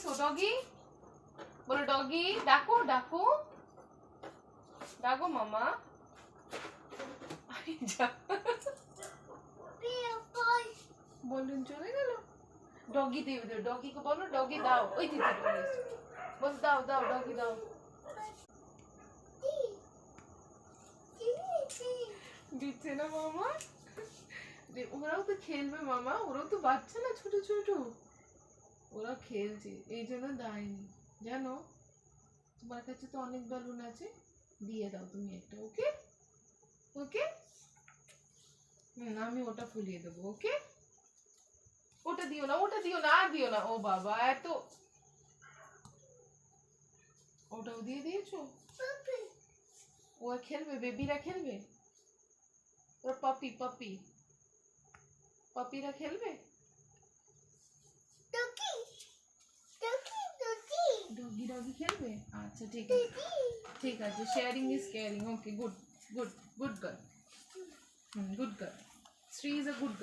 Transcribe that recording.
सो doggy बोलो doggy डाको डाको डाको मामा বলুন চলে গেল ডগি দিয়ে দাও ডগিকে বলো ডগি দাও ওই দিতে বল দাও দাও ডগি দাও দিচ্ছে না মামা ওরাও তো খেলবে মামা ওরাও তো বাচ্চা না ছোট ছোট ওরা খেলছে এই জন্য দেয়নি জানো তোমার কাছে তো অনেক বেলুন আছে দিয়ে দাও তুমি একটা ওকে ওকে আমি ওটা ফুলিয়ে দেবো ওকে ওটা দিও না আর দিও না ও বাবা এত ওটাও দিয়ে দিয়েছো ও খেলবে বেবিরা খেলবে ওর পাপিরা খেলবে ডগি খেলবে আচ্ছা ঠিক আছে sharing is caring okay good girl Shri is a good girl